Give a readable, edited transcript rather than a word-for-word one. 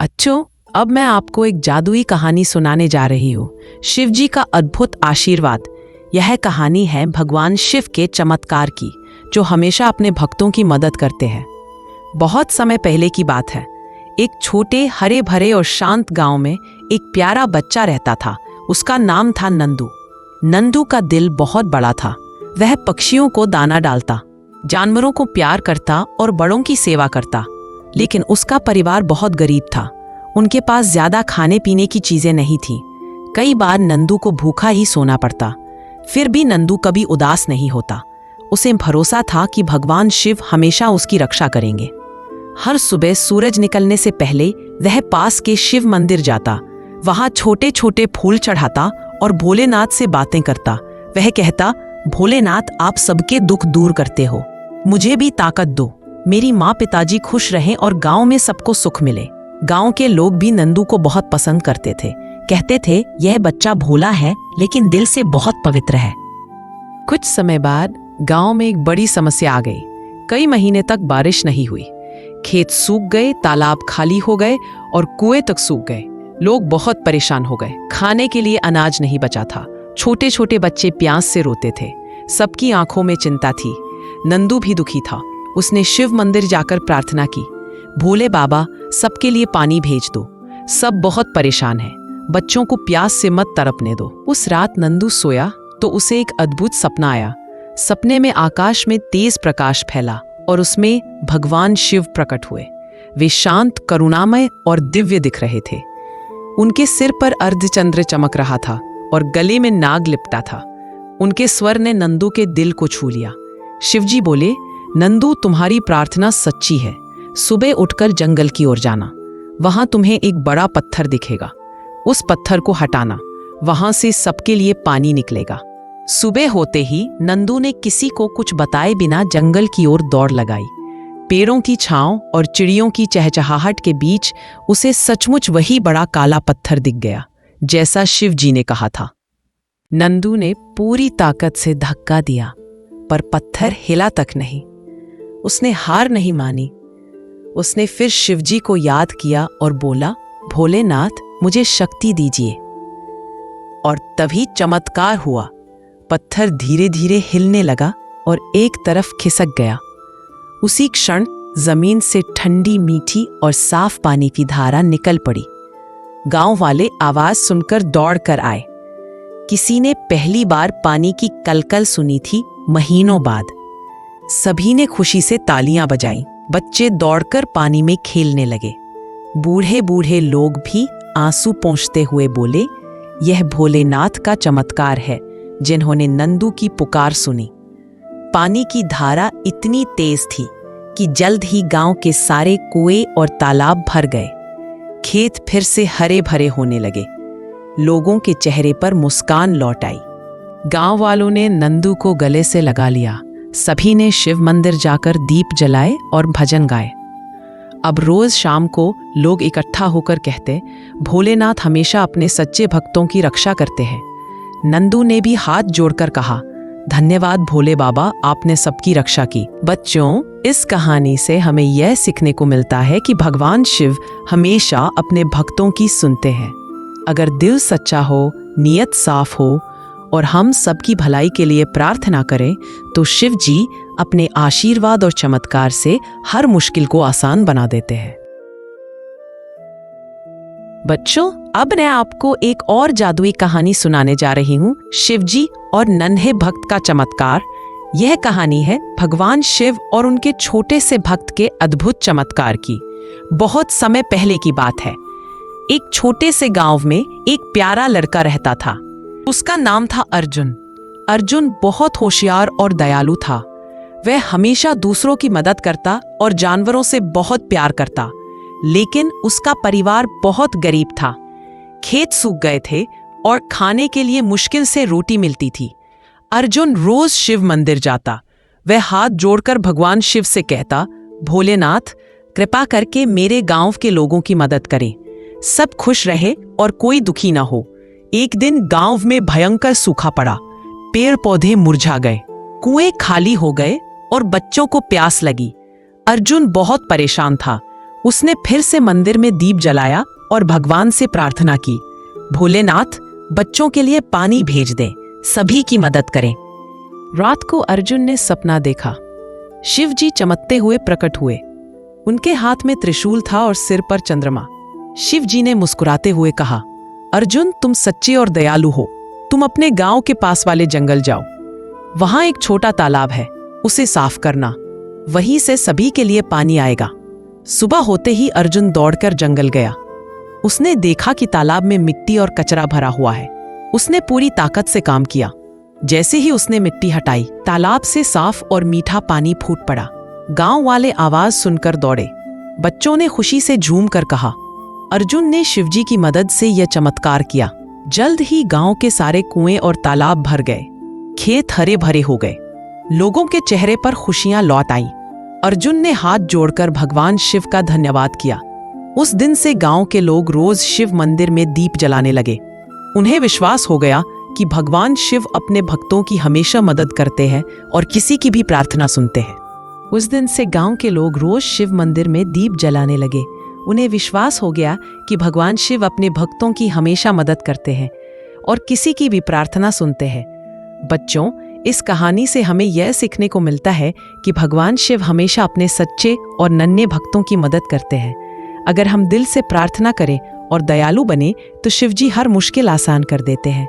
अच्छों, अब मैं आपको एक जादुई कहानी सुनाने जा रही हूँ। शिव जी का अद्भुत आशीर्वाद। यह कहानी है भगवान शिव के चमत्कार की, जो हमेशा अपने भक्तों की मदद करते हैं। बहुत समय पहले की बात है। एक छोटे हरे भरे और शांत गांव में एक प्यारा बच्चा रहता था। उसका नाम था नंदू। नंदू का दिल बहुत बड़ा था। वह पक्षियों को दाना डालता, जानवरों को प्यार करता और बड़ों की सेवा करता। लेकिन उसका परिवार बहुत गरीब था। उनके पास ज्यादा खाने पीने की चीजें नहीं थीं। कई बार नंदू को भूखा ही सोना पड़ता। फिर भी नंदू कभी उदास नहीं होता। उसे भरोसा था कि भगवान शिव हमेशा उसकी रक्षा करेंगे। हर सुबह सूरज निकलने से पहले वह पास के शिव मंदिर जाता। वहां छोटे छोटे फूल चढ़ाता और भोलेनाथ से बातें करता। वह कहता, भोलेनाथ, आप सबके दुख दूर करते हो, मुझे भी ताकत दो। मेरी माँ पिताजी खुश रहें और गांव में सबको सुख मिले। गांव के लोग भी नंदू को बहुत पसंद करते थे। कहते थे, यह बच्चा भोला है लेकिन दिल से बहुत पवित्र है। कुछ समय बाद गांव में एक बड़ी समस्या आ गई। कई महीने तक बारिश नहीं हुई। खेत सूख गए, तालाब खाली हो गए और कुएं तक सूख गए। लोग बहुत परेशान हो गए। खाने के लिए अनाज नहीं बचा था। छोटे छोटे बच्चे प्यास से रोते थे। सबकी आंखों में चिंता थी। नंदू भी दुखी था। उसने शिव मंदिर जाकर प्रार्थना की, भोले बाबा, सबके लिए पानी भेज दो। सब बहुत परेशान हैं। बच्चों को प्यास से मत तड़पने दो। उस रात नंदू सोया तो उसे एक अद्भुत सपना आया। सपने में आकाश में तेज प्रकाश फैला और उसमें भगवान शिव प्रकट हुए। वे शांत, करुणामय और दिव्य दिख रहे थे। उनके सिर पर अर्धचंद्र चमक रहा था और गले में नाग लिपटा था। उनके स्वर ने नंदू के दिल को छू लिया। शिवजी बोले, नंदू, तुम्हारी प्रार्थना सच्ची है। सुबह उठकर जंगल की ओर जाना। वहां तुम्हें एक बड़ा पत्थर दिखेगा। उस पत्थर को हटाना। वहां से सबके लिए पानी निकलेगा। सुबह होते ही नंदू ने किसी को कुछ बताए बिना जंगल की ओर दौड़ लगाई। पेड़ों की छांव और चिड़ियों की चहचहाहट के बीच उसे सचमुच वही बड़ा काला पत्थर दिख गया, जैसा शिव जी ने कहा था। नंदू ने पूरी ताकत से धक्का दिया, पर पत्थर हिला तक नहीं। उसने हार नहीं मानी। उसने फिर शिवजी को याद किया और बोला, भोलेनाथ, मुझे शक्ति दीजिए। और तभी चमत्कार हुआ। पत्थर धीरे धीरे हिलने लगा और एक तरफ खिसक गया। उसी क्षण जमीन से ठंडी, मीठी और साफ पानी की धारा निकल पड़ी। गांव वाले आवाज सुनकर दौड़ कर आए। किसी ने पहली बार पानी की कलकल सुनी थी, महीनों बाद। सभी ने खुशी से तालियां बजाईं। बच्चे दौड़कर पानी में खेलने लगे। बूढ़े बूढ़े लोग भी आंसू पोंछते हुए बोले, यह भोलेनाथ का चमत्कार है, जिन्होंने नंदू की पुकार सुनी। पानी की धारा इतनी तेज थी कि जल्द ही गांव के सारे कुएं और तालाब भर गए। खेत फिर से हरे भरे होने लगे। लोगों के चेहरे पर मुस्कान लौट आई। गांव वालों ने नंदू को गले से लगा लिया। सभी ने शिव मंदिर जाकर दीप जलाए और भजन गाए। अब रोज शाम को लोग इकट्ठा होकर कहते, भोलेनाथ हमेशा अपने सच्चे भक्तों की रक्षा करते हैं। नंदू ने भी हाथ जोड़कर कहा, धन्यवाद भोले बाबा, आपने सबकी रक्षा की। बच्चों, इस कहानी से हमें यह सीखने को मिलता है कि भगवान शिव हमेशा अपने भक्तों की सुनते हैं। अगर दिल सच्चा हो, नीयत साफ हो और हम सबकी भलाई के लिए प्रार्थना करें, तो शिव जी अपने आशीर्वाद और चमत्कार से हर मुश्किल को आसान बना देते हैं। बच्चों, अब मैं आपको एक और जादुई कहानी सुनाने जा रही हूँ, शिवजी और नन्हे भक्त का चमत्कार। यह कहानी है भगवान शिव और उनके छोटे से भक्त के अद्भुत चमत्कार की। बहुत समय पहले की बात है। एक छोटे से गांव में एक प्यारा लड़का रहता था। उसका नाम था अर्जुन। अर्जुन बहुत होशियार और दयालु था। वह हमेशा दूसरों की मदद करता और जानवरों से बहुत प्यार करता। लेकिन उसका परिवार बहुत गरीब था। खेत सूख गए थे और खाने के लिए मुश्किल से रोटी मिलती थी। अर्जुन रोज शिव मंदिर जाता। वह हाथ जोड़कर भगवान शिव से कहता, भोलेनाथ, कृपा करके मेरे गांव के लोगों की मदद करें। सब खुश रहे और कोई दुखी ना हो। एक दिन गांव में भयंकर सूखा पड़ा। पेड़ पौधे मुरझा गए, कुएं खाली हो गए और बच्चों को प्यास लगी। अर्जुन बहुत परेशान था। उसने फिर से मंदिर में दीप जलाया और भगवान से प्रार्थना की, भोलेनाथ, बच्चों के लिए पानी भेज दें, सभी की मदद करें। रात को अर्जुन ने सपना देखा। शिव जी चमकते हुए प्रकट हुए। उनके हाथ में त्रिशूल था और सिर पर चंद्रमा। शिव जी ने मुस्कुराते हुए कहा, अर्जुन, तुम सच्चे और दयालु हो। तुम अपने गांव के पास वाले जंगल जाओ। वहां एक छोटा तालाब है, उसे साफ करना। वहीं से सभी के लिए पानी आएगा। सुबह होते ही अर्जुन दौड़कर जंगल गया। उसने देखा कि तालाब में मिट्टी और कचरा भरा हुआ है। उसने पूरी ताकत से काम किया। जैसे ही उसने मिट्टी हटाई, तालाब से साफ और मीठा पानी फूट पड़ा। गांव वाले आवाज सुनकर दौड़े। बच्चों ने खुशी से झूम कर कहा, अर्जुन ने शिवजी की मदद से यह चमत्कार किया। जल्द ही गांव के सारे कुएं और तालाब भर गए। खेत हरे भरे हो गए। लोगों के चेहरे पर खुशियां लौट आईं। अर्जुन ने हाथ जोड़कर भगवान शिव का धन्यवाद किया। उस दिन से गांव के लोग रोज शिव मंदिर में दीप जलाने लगे। उन्हें विश्वास हो गया कि भगवान शिव अपने भक्तों की हमेशा मदद करते हैं और किसी की भी प्रार्थना सुनते हैं। उस दिन से गांव के लोग रोज शिव मंदिर में दीप जलाने लगे। उन्हें विश्वास हो गया कि भगवान शिव अपने भक्तों की हमेशा मदद करते हैं और किसी की भी प्रार्थना सुनते हैं। बच्चों, इस कहानी से हमें यह सीखने को मिलता है कि भगवान शिव हमेशा अपने सच्चे और नन्हे भक्तों की मदद करते हैं। अगर हम दिल से प्रार्थना करें और दयालु बने तो शिव जी हर मुश्किल आसान कर देते हैं।